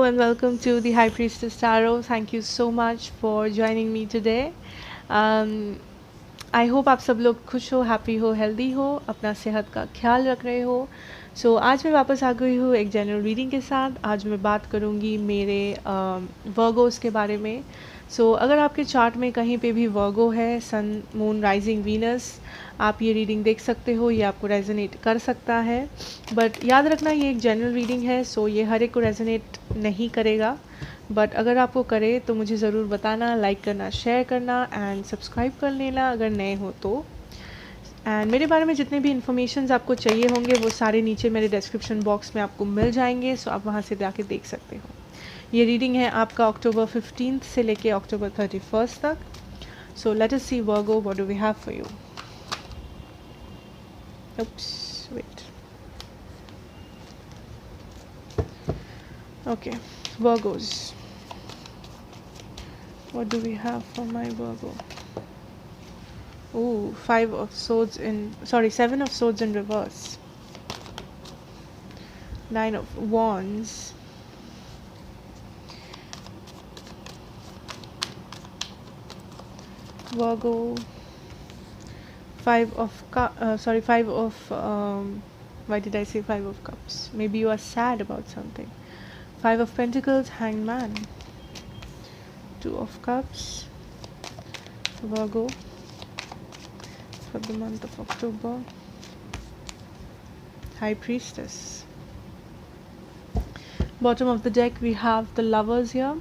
and welcome to the High Priestess Tarot. Thank you so much for joining me today. I hope आप सब लोग खुश हो, happy हो, हेल्दी हो, अपना सेहत का ख्याल रख रहे हो. आज मैं वापस आ गई हूँ एक जनरल रीडिंग के साथ. आज मैं बात करूँगी मेरे वर्गोस के बारे में. अगर आपके चार्ट में कहीं पे भी वर्गो है, सन, मून, राइजिंग, वीनस, आप ये रीडिंग देख सकते हो. ये आपको रेजोनेट कर सकता है, बट याद रखना ये एक जनरल रीडिंग है. ये हर एक को रेजोनेट नहीं करेगा, बट अगर आपको करे तो मुझे ज़रूर बताना, लाइक करना, शेयर करना एंड सब्सक्राइब कर लेना अगर नए हो तो. एंड मेरे बारे में जितने भी इन्फॉर्मेशन आपको चाहिए होंगे वो सारे नीचे मेरे डिस्क्रिप्शन बॉक्स में आपको मिल जाएंगे. आप वहाँ से जाके देख सकते हो. ये रीडिंग है आपका अक्टूबर 15 से लेके अक्टूबर 31 तक. Let us see Virgo, what do we have for you. Oops, wait. Okay, Virgos. What do we have for my Virgo? Ooh, 5 of swords in, sorry, 7 of swords in reverse. 9 of wands. Virgo. 5 of why did I say 5 of cups? Maybe you are sad about something. 5 of pentacles, hanged man. 2 of cups. Virgo for the month of October. High priestess. Bottom of the deck we have the lovers here.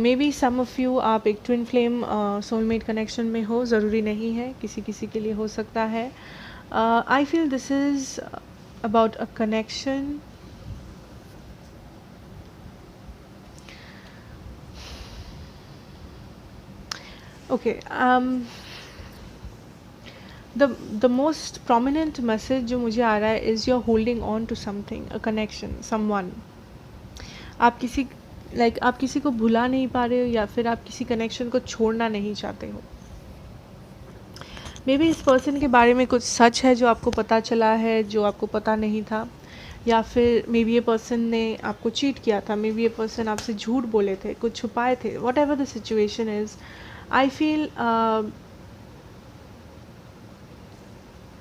Maybe some of you आप एक twin flame soulmate connection में हो. ज़रूरी नहीं है, किसी किसी के लिए हो सकता है. I feel this is about a connection. Okay, the most prominent message जो मुझे आ रहा है is you are holding on to something, a connection, someone. आप किसी को भुला नहीं पा रहे हो, या फिर आप किसी कनेक्शन को छोड़ना नहीं चाहते हो. मे बी इस पर्सन के बारे में कुछ सच है जो आपको पता चला है, जो आपको पता नहीं था, या फिर मे बी ये पर्सन ने आपको चीट किया था, मे बी ये पर्सन आपसे झूठ बोले थे, कुछ छुपाए थे. What ever the situation is, I feel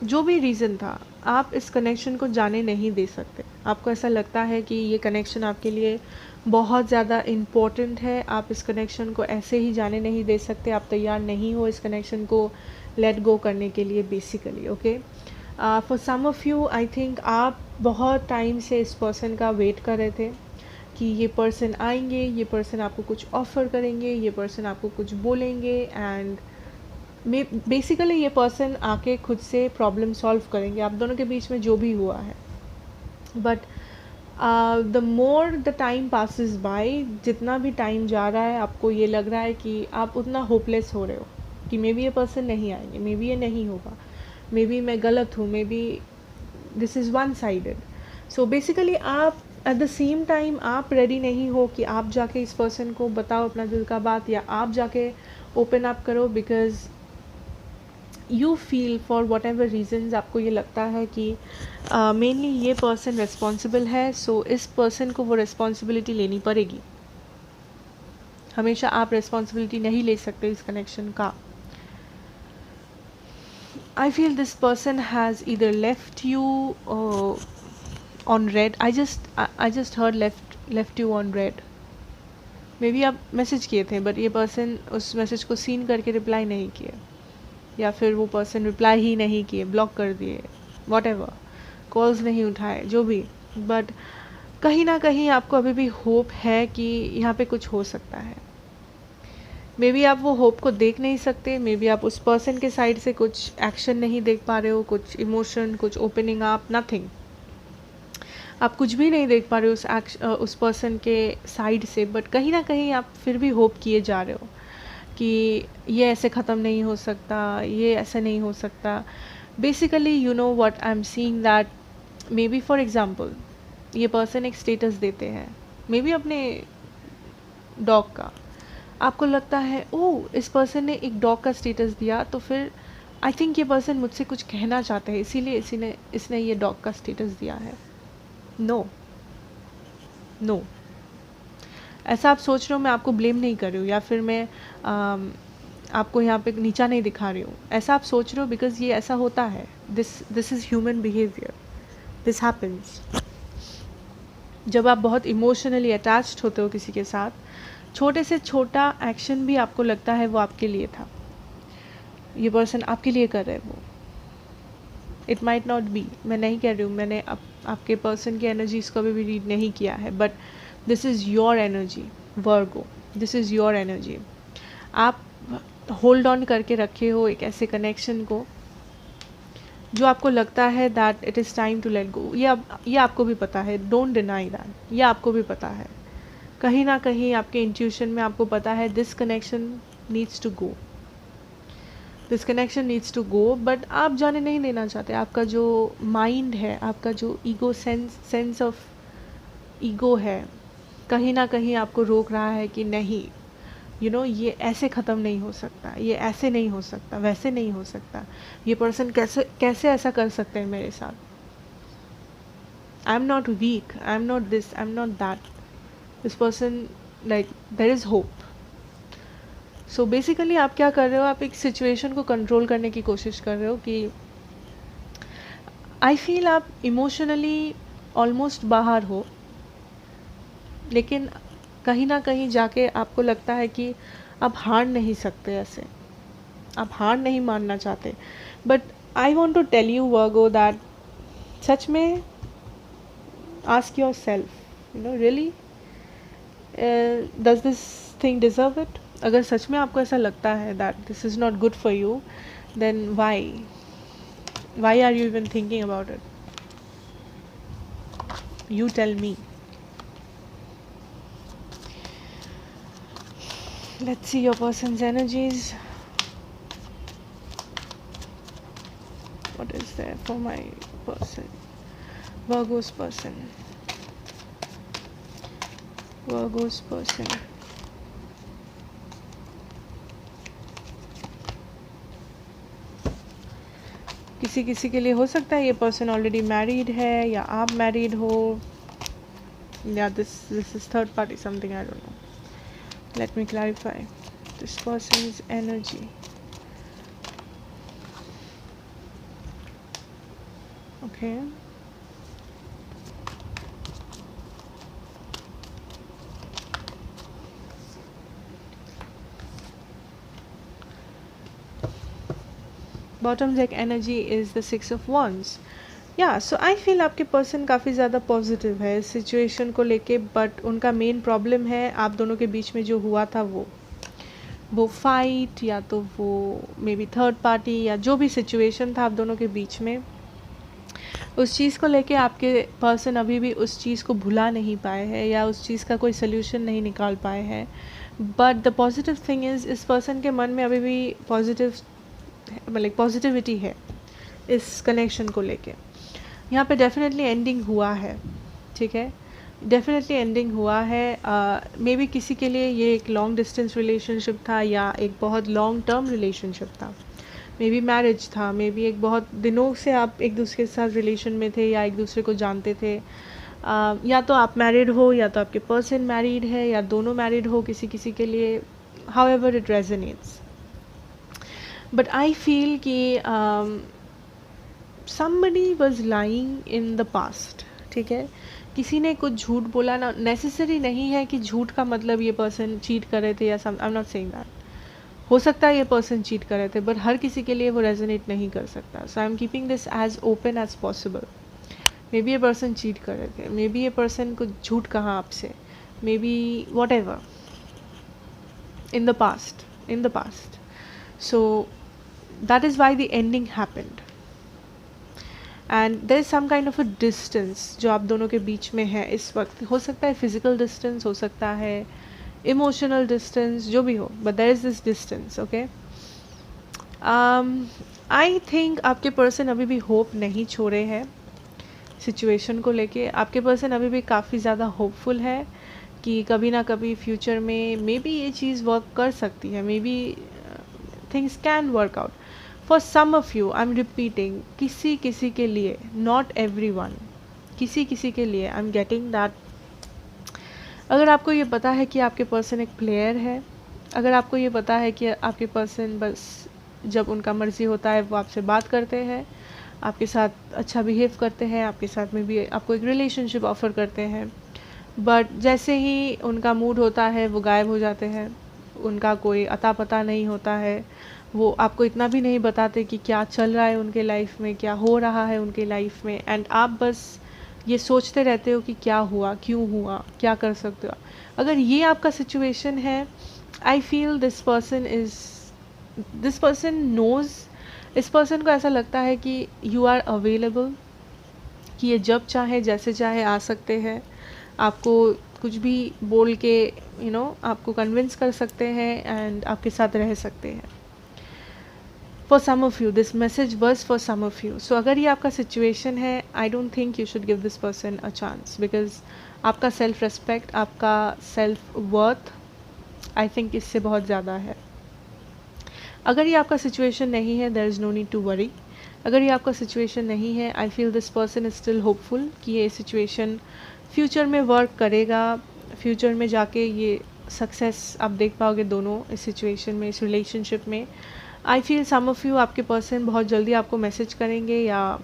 जो भी रीज़न था, आप इस कनेक्शन को जाने नहीं दे सकते. आपको ऐसा लगता है कि ये कनेक्शन आपके लिए बहुत ज़्यादा इम्पोर्टेंट है. आप इस कनेक्शन को ऐसे ही जाने नहीं दे सकते. आप तैयार नहीं हो इस कनेक्शन को लेट गो करने के लिए basically. Okay, for some of you I think आप बहुत टाइम से इस पर्सन का वेट कर रहे थे कि ये पर्सन आएंगे, ये पर्सन आपको कुछ ऑफ़र करेंगे, ये पर्सन आपको कुछ बोलेंगे, एंड बेसिकली ये पर्सन आके खुद से प्रॉब्लम सॉल्व करेंगे आप दोनों के बीच में जो भी हुआ है. But the more the time passes by, जितना भी टाइम जा रहा है आपको ये लग रहा है कि आप उतना होपलेस हो रहे हो कि मे बी ये पर्सन नहीं आएंगे, मे बी ये नहीं होगा, मे बी मैं गलत हूँ, may be this is one sided. Basically आप एट द सेम टाइम आप रेडी नहीं हो कि आप जाके इस पर्सन को बताओ अपना दिल का बात, या आप जाके ओपन अप करो, because you feel for whatever reasons आपको ये लगता है कि मेनली ये पर्सन रिस्पॉन्सिबल है. इस पर्सन को वो रिस्पॉन्सिबिलिटी लेनी पड़ेगी. हमेशा आप रिस्पॉन्सिबिलिटी नहीं ले सकते इस कनेक्शन का. आई feel this person has either left you on red. I just heard left you on red. May be आप मैसेज किए थे, बट ये पर्सन उस मैसेज को सीन करके रिप्लाई नहीं किए, या फिर वो पर्सन रिप्लाई ही नहीं किए, ब्लॉक कर दिए, वॉट एवर, कॉल्स नहीं उठाए, जो भी. बट कहीं ना कहीं आपको अभी भी होप है कि यहाँ पे कुछ हो सकता है. मे बी आप वो होप को देख नहीं सकते, मे बी आप उस पर्सन के साइड से कुछ एक्शन नहीं देख पा रहे हो, कुछ इमोशन, कुछ ओपनिंग अप, नथिंग. आप कुछ भी नहीं देख पा रहे हो उस पर्सन के साइड से. बट कहीं ना कहीं आप फिर भी होप किए जा रहे हो कि ये ऐसे ख़त्म नहीं हो सकता, ये ऐसा नहीं हो सकता. Basically you know what I am seeing, that may be for example ये पर्सन एक स्टेटस देते हैं, मे बी अपने डॉग का. आपको लगता है ओह इस पर्सन ने एक डॉग का स्टेटस दिया, तो फिर आई थिंक ये पर्सन मुझसे कुछ कहना चाहते हैं, इसीलिए इसने ये डॉग का स्टेटस दिया है. नो, ऐसा आप सोच रहे हो, मैं आपको ब्लेम नहीं कर रही हूँ या फिर मैं आपको यहाँ पे नीचा नहीं दिखा रही हूँ, ऐसा आप सोच रहे हो बिकॉज ये ऐसा होता है. This is human behaviour, this happens. जब आप बहुत इमोशनली अटैच्ड होते हो किसी के साथ, छोटे से छोटा एक्शन भी आपको लगता है वो आपके लिए था, ये पर्सन आपके लिए कर रहे हैं वो. इट माइट नॉट बी, मैं नहीं कह रही हूँ, मैंने आपके पर्सन की एनर्जीज को भी रीड नहीं किया है, but this is your energy Virgo, this is your energy. आप होल्ड ऑन करके रखे हो एक ऐसे कनेक्शन को जो आपको लगता है that it is time to let go. ये आपको भी पता है, डोंट डिनाई दैट, ये आपको भी पता है. कहीं ना कहीं आपके इंट्यूशन में आपको पता है this connection needs to go, this connection needs to go, but आप जाने नहीं देना चाहते. आपका जो माइंड है, आपका जो ईगो सेंस ऑफ ईगो है, कहीं ना कहीं आपको रोक रहा है कि नहीं, ये ऐसे ख़त्म नहीं हो सकता, ये ऐसे नहीं हो सकता, वैसे नहीं हो सकता, ये पर्सन कैसे कैसे ऐसा कर सकते हैं मेरे साथ. I am not weak, I am not this, I am not that. This person, like there is hope. So basically आप क्या कर रहे हो, आप एक सिचुएशन को कंट्रोल करने की कोशिश कर रहे हो कि आई फील आप इमोशनली ऑलमोस्ट बाहर हो, लेकिन कहीं ना कहीं जाके आपको लगता है कि आप हार नहीं सकते ऐसे, आप हार नहीं मानना चाहते. But I want to tell you Virgo that सच में ask your self, really does this thing deserve it. अगर सच में आपको ऐसा लगता है that this is not good for you, then why are you even thinking about it? You tell me. Let's see your person's energies. What is there for my person? Virgo's person. Virgo's person. किसी के लिए हो सकता है ये person already married है, या आप मैरिड हो, या this is third party something, I don't no. Let me clarify this person's energy. Okay. Bottom deck energy is the Six of Wands. So I feel आपके पर्सन काफ़ी ज़्यादा positive है इस सिचुएशन को लेके, बट उनका मेन प्रॉब्लम है आप दोनों के बीच में जो हुआ था वो फाइट, या तो वो मे बी थर्ड पार्टी, या जो भी सिचुएशन था आप दोनों के बीच में, उस चीज़ को लेके आपके पर्सन अभी भी उस चीज़ को भुला नहीं पाए हैं, या उस चीज़ का कोई सल्यूशन नहीं निकाल पाए हैं. But the positive thing is इस पर्सन के मन में अभी भी पॉजिटिविटी है इस कनेक्शन को लेके. यहाँ पे डेफिनेटली एंडिंग हुआ है, ठीक है, डेफिनेटली एंडिंग हुआ है. मे बी किसी के लिए ये एक लॉन्ग डिस्टेंस रिलेशनशिप था, या एक बहुत लॉन्ग टर्म रिलेशनशिप था, मे बी मैरिज था, मे बी एक बहुत दिनों से आप एक दूसरे के साथ रिलेशन में थे या एक दूसरे को जानते थे. या तो आप मैरिड हो, या तो आपके पर्सन मैरिड है, या दोनों मैरिड हो किसी के लिए, how ever it resonates. But I feel कि somebody was lying in the past, ठीक है, किसी ने कुछ झूठ बोला. ना नेसेसरी नहीं है कि झूठ का मतलब ये पर्सन चीट कर रहे थे, या आई एम नॉट सेइंग दैट. हो सकता है ये पर्सन चीट कर रहे थे, बट हर किसी के लिए वो रेजोनेट नहीं कर सकता. So I am keeping this as open as possible. Maybe ये पर्सन चीट कर रहे थे, मे बी ये पर्सन कुछ झूठ कहा आपसे, may be what ever, in the past. So that is why the ending happened. And there is some kind of a distance जो आप दोनों के बीच में है इस वक्त. हो सकता है फिजिकल डिस्टेंस, हो सकता है इमोशनल डिस्टेंस, जो भी हो, but there is this distance. Okay, I think आपके पर्सन अभी भी होप नहीं छोड़े हैं सिचुएशन को लेके. आपके पर्सन अभी भी काफ़ी ज़्यादा होपफुल है कि कभी ना कभी फ्यूचर में मे बी ये चीज़ वर्क कर सकती है, may be things can work out. For some of you, I'm repeating, किसी के लिए, not everyone, किसी के लिए I'm getting that अगर आपको ये पता है कि आपके पर्सन एक प्लेयर है, अगर आपको ये पता है कि आपके पर्सन बस जब उनका मर्ज़ी होता है वो आपसे बात करते हैं, आपके साथ अच्छा बिहेव करते हैं, आपके साथ में भी आपको एक रिलेशनशिप ऑफ़र करते हैं, बट जैसे ही उनका मूड होता है वो गायब हो जाते हैं, उनका कोई अता पता नहीं होता है, वो आपको इतना भी नहीं बताते कि क्या चल रहा है उनके लाइफ में, क्या हो रहा है उनके लाइफ में, एंड आप बस ये सोचते रहते हो कि क्या हुआ, क्यों हुआ, क्या कर सकते हो। अगर ये आपका सिचुएशन है, I feel this person knows, इस पर्सन को ऐसा लगता है कि यू आर अवेलेबल, कि ये जब चाहे जैसे चाहे आ सकते हैं, आपको कुछ भी बोल के आपको कन्विंस कर सकते हैं एंड आपके साथ रह सकते हैं। For some of you this message worse for some of you. So अगर ये आपका सिचुएशन है, I don't think you should give this person a chance, because आपका सेल्फ रिस्पेक्ट, आपका सेल्फ वर्थ आई थिंक इससे बहुत ज़्यादा है। अगर ये आपका सिचुएशन नहीं है, there is no need to worry. अगर ये आपका सिचुएशन नहीं है, I feel this person is still hopeful कि ये सिचुएशन फ्यूचर में वर्क करेगा, फ्यूचर में जाके ये सक्सेस आप देख पाओगे दोनों इस सिचुएशन में, इस रिलेशनशिप में। I feel some of you, आपके पर्सन बहुत जल्दी आपको मैसेज करेंगे या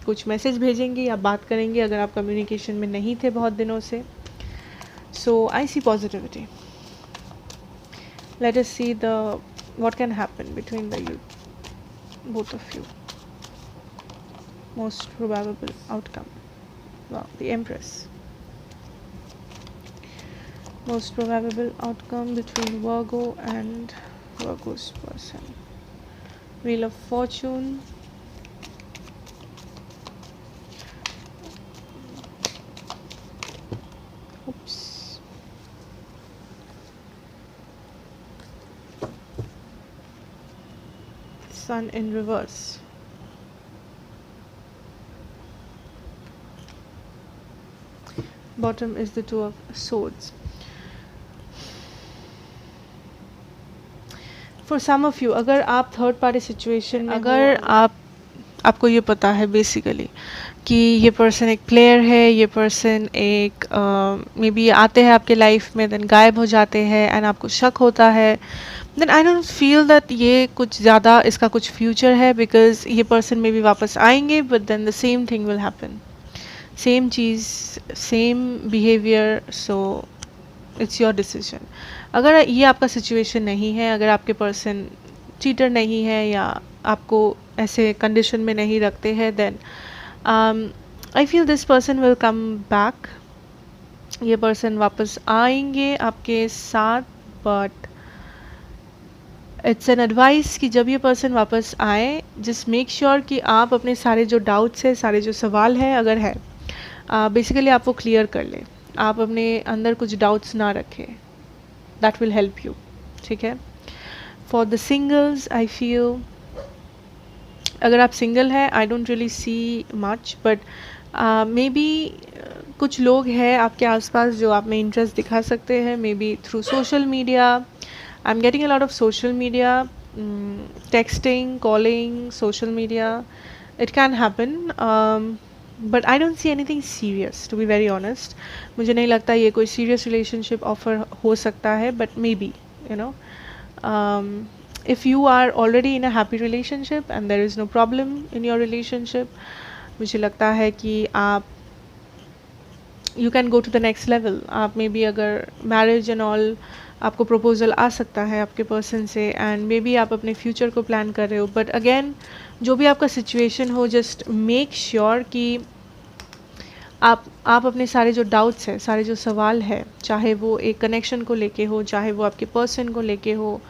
कुछ मैसेज भेजेंगे या बात करेंगे अगर आप कम्युनिकेशन में नहीं थे बहुत दिनों से। So I see positivity. Let us see the what can happen between both of you. Most probable outcome. Wow, the Empress. Most probable outcome between Virgo and Virgo's person. Wheel of Fortune. Oops. Sun in reverse. Bottom is the Two of Swords. For some of you, अगर आप third party situation में, अगर आपको ये पता है basically कि ये पर्सन एक प्लेयर है, ये पर्सन एक मे बी आते हैं आपके लाइफ में देन गायब हो जाते हैं एंड आपको शक होता है, then I don't feel that ये कुछ ज़्यादा इसका कुछ फ्यूचर है, बिकॉज ये पर्सन मे बी वापस आएंगे but then the same thing will happen, same चीज़, same behaviour. So it's your decision. अगर ये आपका सिचुएशन नहीं है, अगर आपके पर्सन चीटर नहीं है या आपको ऐसे कंडीशन में नहीं रखते हैं, then I feel this person will come back. ये पर्सन वापस आएंगे आपके साथ, बट इट्स एन एडवाइस कि जब ये पर्सन वापस आए, जस्ट मेक श्योर कि आप अपने सारे जो डाउट्स है, सारे जो सवाल है अगर है, बेसिकली आप वो क्लियर कर लें, आप अपने अंदर कुछ डाउट्स ना रखें, दैट विल हेल्प यू। ठीक है। For the singles I feel, अगर आप सिंगल हैं, I don't really see much, but may be कुछ लोग हैं आपके आसपास जो आप में इंटरेस्ट दिखा सकते हैं, maybe through social media. I am getting a lot of social media, texting, calling, social media, it can happen, but I don't see anything serious to be very honest. मुझे नहीं लगता ये कोई serious relationship offer हो सकता है, but may be if you are already in a happy relationship and there is no problem in your relationship, मुझे लगता है कि आप you can go to the next level. आप मे बी अगर marriage and all आपको proposal आ सकता है आपके पर्सन से, एंड मे बी आप अपने फ्यूचर को प्लान कर रहे हो, बट अगेन जो भी आपका सिचुएशन हो, जस्ट मेक श्योर कि आप अपने सारे जो डाउट्स हैं, सारे जो सवाल है, चाहे वो एक कनेक्शन को लेके हो, चाहे वो आपके पर्सन को लेके हो,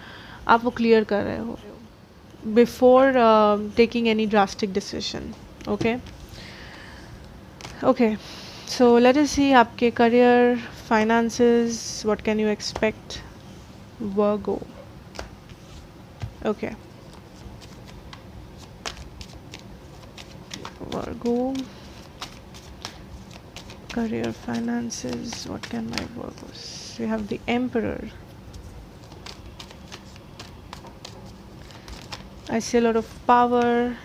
आप वो क्लियर कर रहे हो before taking any drastic decision. Okay okay, so let us see आपके career, finances, what can you expect Virgo. Okay, Virgo, career, finances, what can my Virgos? We have the Emperor. I see a lot of power,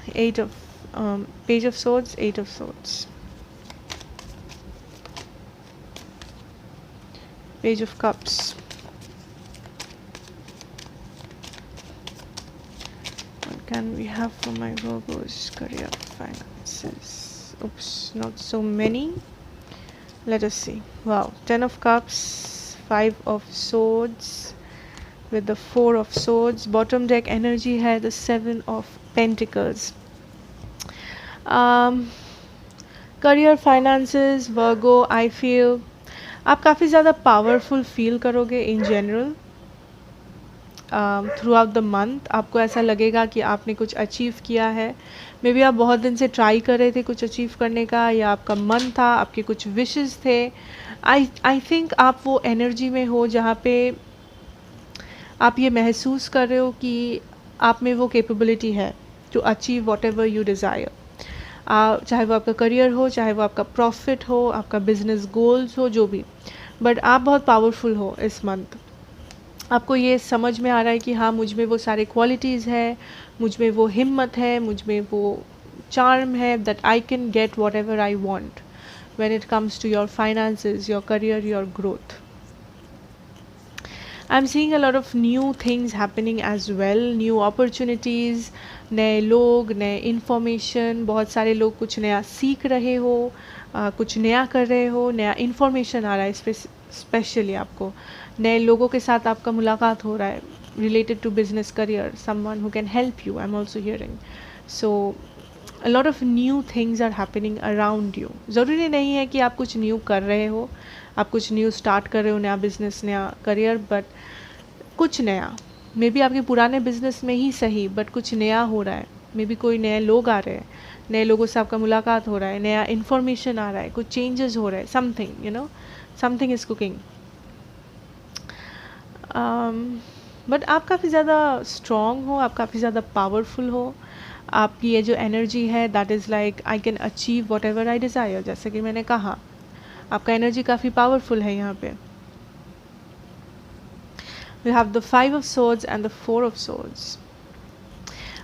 Page of Swords, 8 of Swords. Page of Cups. What can we have for my Virgos? Career, finances. Oops, not so many. Let us see. Wow, 10 of Cups, 5 of Swords with the 4 of Swords. Bottom deck energy है the 7 of Pentacles. Career, finances, Virgo, I feel आप काफ़ी ज़्यादा powerful feel करोगे in general through out the month. आपको ऐसा लगेगा कि आपने कुछ अचीव किया है. मे बी आप बहुत दिन से ट्राई कर रहे थे कुछ अचीव करने का, या आपका मन था, आपके कुछ विशेस थे. आई थिंक आप वो एनर्जी में हो जहाँ पे आप ये महसूस कर रहे हो कि आप में वो कैपेबिलिटी है to achieve whatever you desire. चाहे वो आपका करियर हो, चाहे वो आपका प्रॉफिट हो, आपका बिजनेस गोल्स हो, जो भी. बट आप बहुत पावरफुल हो इस मंथ. आपको ये समझ में आ रहा है कि हाँ, मुझ में वो सारे क्वालिटीज़ है, मुझ में वो हिम्मत है, मुझ में वो चार्म है that I can get whatever I want when it comes to your finances, your career, your growth. I'm seeing a lot of new things happening as well, new opportunities, नए लोग, नए information. बहुत सारे लोग कुछ नया सीख रहे हो, कुछ नया कर रहे हो, नया इन्फॉर्मेशन आ रहा है. स्पेशली आपको नए लोगों के साथ आपका मुलाकात हो रहा है related to business, career, someone who can help you. I am also hearing. So a lot of new things are happening around you. ज़रूरी नहीं है कि आप कुछ न्यू कर रहे हो, आप कुछ न्यू स्टार्ट कर रहे हो, नया बिजनेस, नया करियर, बट कुछ नया. मे बी आपके पुराने बिजनेस में ही सही, बट कुछ नया हो रहा है. मे बी कोई नए लोग आ रहे हैं, नए लोगों से आपका मुलाकात हो रहा है, नया इन्फॉर्मेशन आ रहा है, कुछ चेंजेस हो रहे हैं, something, you know, something is cooking. But आप काफ़ी ज़्यादा स्ट्रॉन्ग हो, आप काफ़ी ज़्यादा पावरफुल हो. आपकी ये जो एनर्जी है that is like I can achieve whatever I desire. जैसे कि मैंने कहा, आपका एनर्जी काफ़ी पावरफुल है यहाँ पे. We have the 5 of swords and the 4 of swords.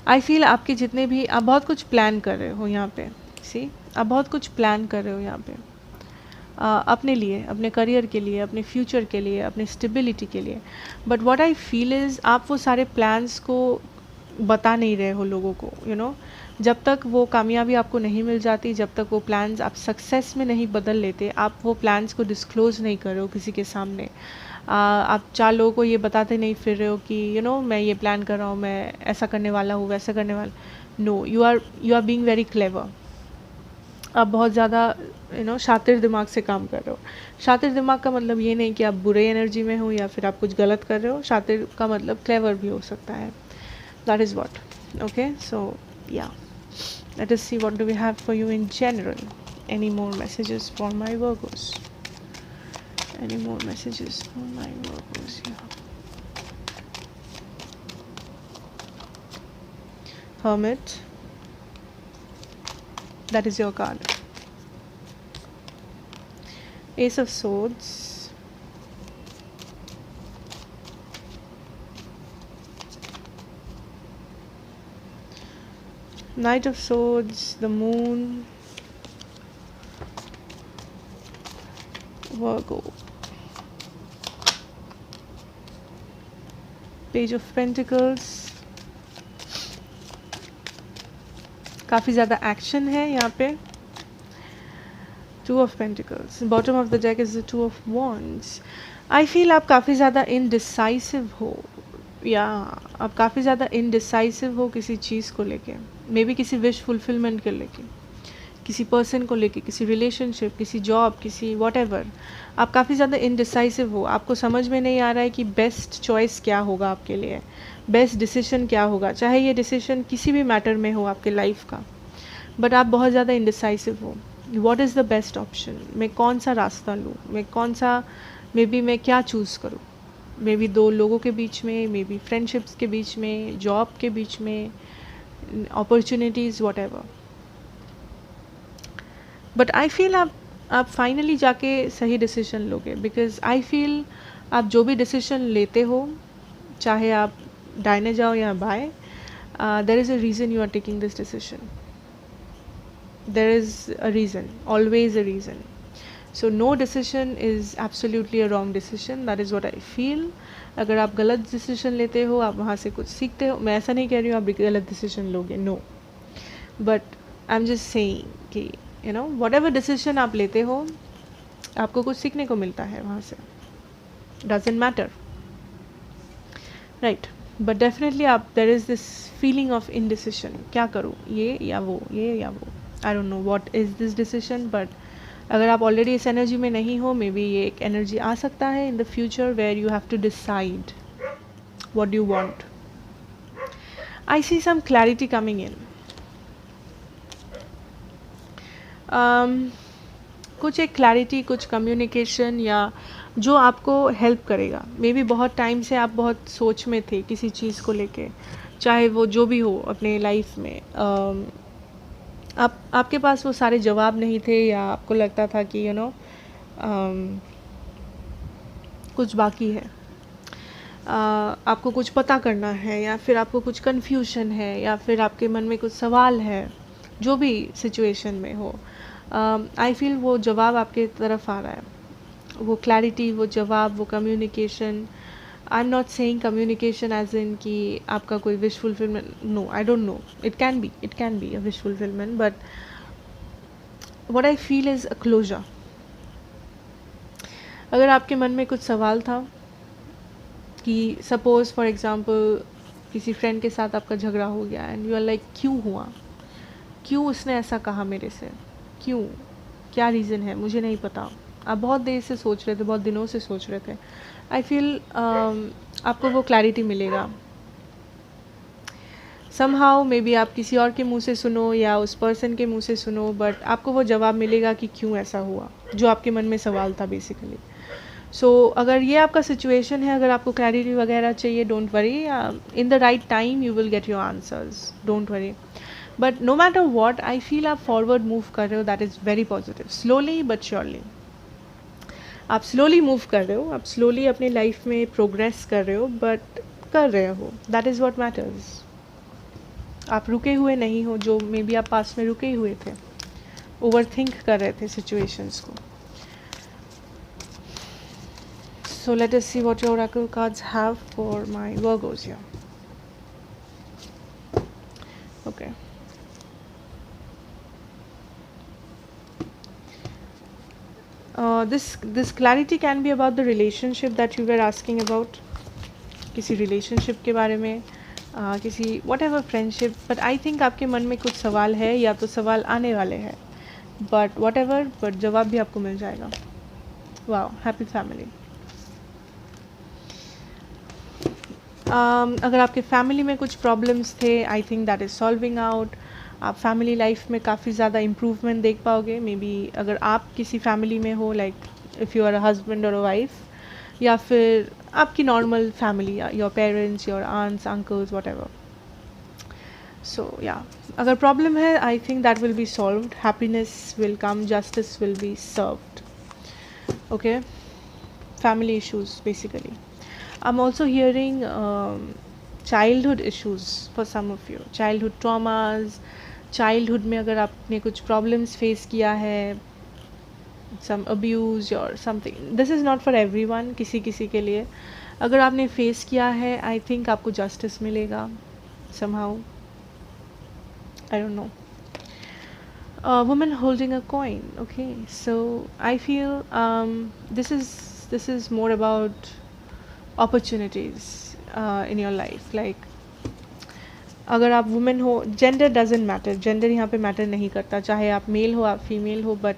I feel आपके जितने भी, आप बहुत कुछ प्लान कर रहे हो यहाँ पे. सी, आप बहुत कुछ प्लान कर रहे हो यहाँ पे अपने लिए, अपने करियर के लिए, अपने फ्यूचर के लिए, अपने स्टेबिलिटी के लिए. But what I feel is आप वो सारे प्लान्स को बता नहीं रहे हो लोगों को. यू नो, जब तक वो कामयाबी आपको नहीं मिल जाती, जब तक वो प्लान्स आप सक्सेस में नहीं बदल लेते, आप वो प्लान्स को डिस्क्लोज़ नहीं कर रहे हो किसी के सामने. आप 4 लोगों को ये बताते नहीं फिर रहे हो कि यू नो मैं ये प्लान कर रहा हूँ, मैं ऐसा करने वाला हूँ, वैसा करने वाला. No, you are being very clever. आप बहुत ज़्यादा यू नो शातिर दिमाग से काम कर रहे हो. शातिर दिमाग का मतलब ये नहीं कि आप बुरे एनर्जी में हो या फिर आप कुछ गलत कर रहे हो. शातिर का मतलब क्लेवर भी हो सकता है. That is what. Okay, so yeah, let us see what do we have for you in general. Any more messages for my Virgos? Any more messages for my Virgos? Yeah. Hermit. That is your card. Ace of Swords. Knight of Swords, the Moon, Virgo, Page of Pentacles. काफ़ी ज़्यादा action है यहाँ पे. Two of Pentacles. Bottom of the deck is the Two of Wands. I feel आप काफ़ी ज़्यादा indecisive हो, या आप काफ़ी ज़्यादा इनडिसाइसिव हो किसी चीज़ को लेके. मे बी किसी विश फुलफिलमेंट को लेके, किसी पर्सन को लेके, किसी रिलेशनशिप, किसी जॉब, किसी वॉट एवर. आप काफ़ी ज़्यादा इनडिसाइसिव हो. आपको समझ में नहीं आ रहा है कि बेस्ट चॉइस क्या होगा आपके लिए, बेस्ट डिसीजन क्या होगा, चाहे ये डिसीजन किसी भी मैटर में हो आपके लाइफ का. बट आप बहुत ज़्यादा इनडिसाइसिव हो. What is the best option, मैं कौन सा रास्ता लूँ, मैं कौन सा, मे बी मैं क्या चूज़ करूँ. मे बी 2 लोगों के बीच में, मे बी फ्रेंडशिप्स के बीच में, जॉब के बीच में, opportunities, what ever. But I feel आप फाइनली जाके सही डिसीजन लोगे. बिकॉज आई फील आप जो भी डिसीजन लेते हो, चाहे आप दाहिने जाओ या बाएं, there is a reason you are taking this decision. There is a reason, always a reason. So no decision is absolutely a wrong decision, that is what I feel. अगर आप गलत डिसीजन लेते हो, आप वहाँ से कुछ सीखते हो. मैं ऐसा नहीं कह रही हूँ आप गलत डिसीजन लोगे, no, but I am just saying कि you know whatever decision आप लेते हो, आपको कुछ सीखने को मिलता है वहाँ से. Doesn't matter, right. But definitely आप, there is this feeling of indecision, क्या करूँ, ये या वो, ये या वो. I don't know what is this decision, but अगर आप ऑलरेडी इस एनर्जी में नहीं हो, मे बी ये एक एनर्जी आ सकता है in the future where you have to decide what you want. I see some clarity coming in. कुछ एक क्लैरिटी, कुछ कम्युनिकेशन या जो आपको हेल्प करेगा. मे बी बहुत टाइम से आप बहुत सोच में थे किसी चीज़ को लेके, चाहे वो जो भी हो अपने लाइफ में. आपके पास वो सारे जवाब नहीं थे, या आपको लगता था कि यू नो कुछ बाकी है, आपको कुछ पता करना है, या फिर आपको कुछ कन्फ्यूजन है, या फिर आपके मन में कुछ सवाल है, जो भी सिचुएशन में हो. आई फील वो जवाब आपके तरफ आ रहा है, वो क्लैरिटी, वो जवाब, वो communication. I am not saying communication as in कि आपका कोई wish fulfilment, no, I don't know, it can be a wish fulfilment, but what I feel is a closure. अगर आपके मन में कुछ सवाल था कि सपोज फॉर एग्जांपल किसी फ्रेंड के साथ आपका झगड़ा हो गया एंड यू आर लाइक क्यों हुआ, क्यों उसने ऐसा कहा मेरे से, क्यों, क्या रीज़न है, मुझे नहीं पता. आप बहुत देर से सोच रहे थे, बहुत दिनों से सोच रहे थे. आई फील आपको वो क्लैरिटी मिलेगा समहाउ. मे बी आप किसी और के मुंह से सुनो या उस पर्सन के मुंह से सुनो, बट आपको वो जवाब मिलेगा कि क्यों ऐसा हुआ, जो आपके मन में सवाल था बेसिकली. सो अगर ये आपका सिचुएशन है, अगर आपको क्लैरिटी वगैरह चाहिए, don't worry, in the right time you will get your answers, don't worry. But no matter what, I feel आप फॉरवर्ड मूव कर रहे हो, that is very positive. Slowly but surely आप स्लोली मूव कर रहे हो, आप स्लोली अपनी लाइफ में प्रोग्रेस कर रहे हो, बट कर रहे हो, दैट इज़ वॉट मैटर्स. आप रुके हुए नहीं हो, जो मे बी आप पास में रुके हुए थे, ओवर थिंक कर रहे थे सिचुएशंस को. So let us see what your oracle cards have for my Virgos here. Okay. This clarity can be about the relationship that you were asking about. किसी relationship के बारे में, किसी whatever friendship, but I think आपके मन में कुछ सवाल है, या तो सवाल आने वाले हैं, but whatever, but जवाब भी आपको मिल जाएगा. Wow, happy family. अगर आपके फैमिली में कुछ प्रॉब्लम्स थे, आई think that is solving out. आप फैमिली लाइफ में काफ़ी ज़्यादा इम्प्रूवमेंट देख पाओगे. मे बी अगर आप किसी फैमिली में हो, like if you are a husband और अ वाइफ, या फिर आपकी normal family, your parents, your aunts, uncles, whatever. So yeah, अगर प्रॉब्लम है, I think that will be solved. Happiness will come, justice will be served. Okay, family issues basically. I'm also hearing childhood issues for some of you, childhood traumas. childhood में अगर आपने कुछ problems face किया है, some abuse or something, this is not for everyone, किसी किसी के लिए. अगर आपने face किया है, I think आपको justice मिलेगा somehow. I don't know. Woman holding a coin. Okay, so I feel this is more about opportunities in your life. Like अगर आप वुमेन हो, जेंडर डजेंट मैटर, जेंडर यहाँ पे मैटर नहीं करता, चाहे आप मेल हो, आप फीमेल हो, बट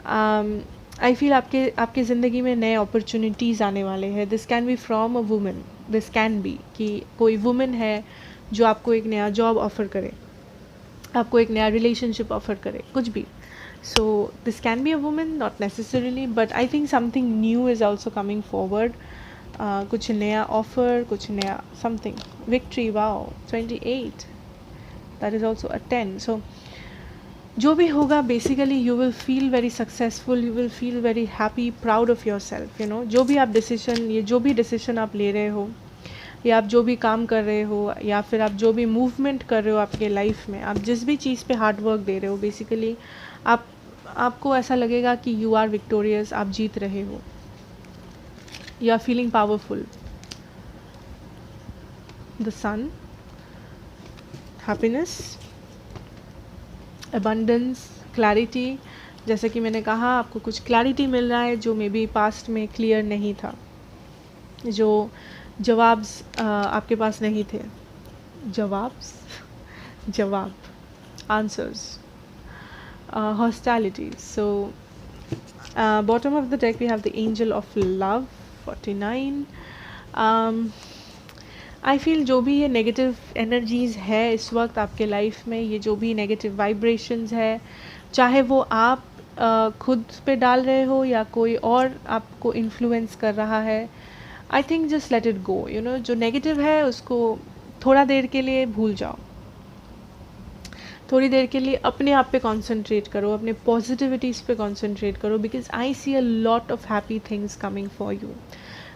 आई फील आपके ज़िंदगी में नए अपॉर्चुनिटीज़ आने वाले हैं. This can be from a women, this can be कि कोई वुमेन है जो आपको एक नया जॉब ऑफ़र करे, आपको एक नया रिलेशनशिप ऑफ़र करे, कुछ भी. So this can be a women, not necessarily, but I think something new is also coming forward. कुछ नया ऑफर, कुछ नया something. Victory, wow, 28, that is also a 10. सो जो भी होगा, basically you will feel very successful, you will feel very happy, proud of your self. You know, जो भी आप डिसीजन, ये जो भी डिसीजन आप ले रहे हो, या आप जो भी काम कर रहे हो, या फिर आप जो भी मूवमेंट कर रहे हो आपके लाइफ में, आप जिस भी चीज़ पे हार्ड वर्क दे रहे हो, बेसिकली आप आपको ऐसा लगेगा कि यू आर विक्टोरियस, आप जीत रहे हो, you are feeling powerful. The sun, happiness, abundance, clarity. जैसे कि मैंने कहा, आपको कुछ क्लैरिटी मिल रहा है जो मे बी पास्ट में क्लियर नहीं था, जो जवाब आपके पास नहीं थे, जवाब, answers, hostility. So bottom of the deck we have the angel of love 49। I feel जो भी ये नेगेटिव एनर्जीज़ है इस वक्त आपके लाइफ में, ये जो भी नेगेटिव वाइब्रेशंस है, चाहे वो आप खुद पे डाल रहे हो या कोई और आपको इन्फ्लुएंस कर रहा है, I think just let it go. You know, जो नेगेटिव है उसको थोड़ा देर के लिए भूल जाओ, थोड़ी देर के लिए अपने आप पे कॉन्सेंट्रेट करो, अपने पॉजिटिविटीज़ पे कॉन्सेंट्रेट करो, because I see a lot of happy things coming for you,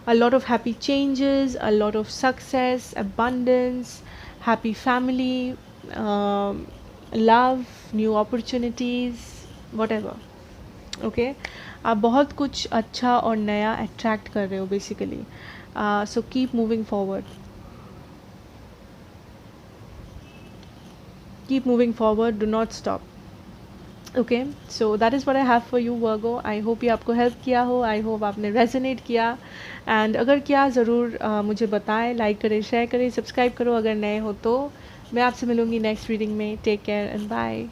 a lot of happy changes, a lot of success, abundance, happy family, love, new opportunities, whatever. Okay, आप बहुत कुछ अच्छा और नया अट्रैक्ट कर रहे हो basically. So keep moving forward, keep moving forward, do not stop. Okay, so that is what I have for you Virgo. I hope ये आपको हेल्प किया हो, आई होप आपने रेजोनेट किया, एंड अगर किया ज़रूर मुझे बताएं, लाइक करें, शेयर करें, सब्सक्राइब करो अगर नए हो तो। मैं आपसे मिलूँगी नेक्स्ट रीडिंग में। Take care and bye.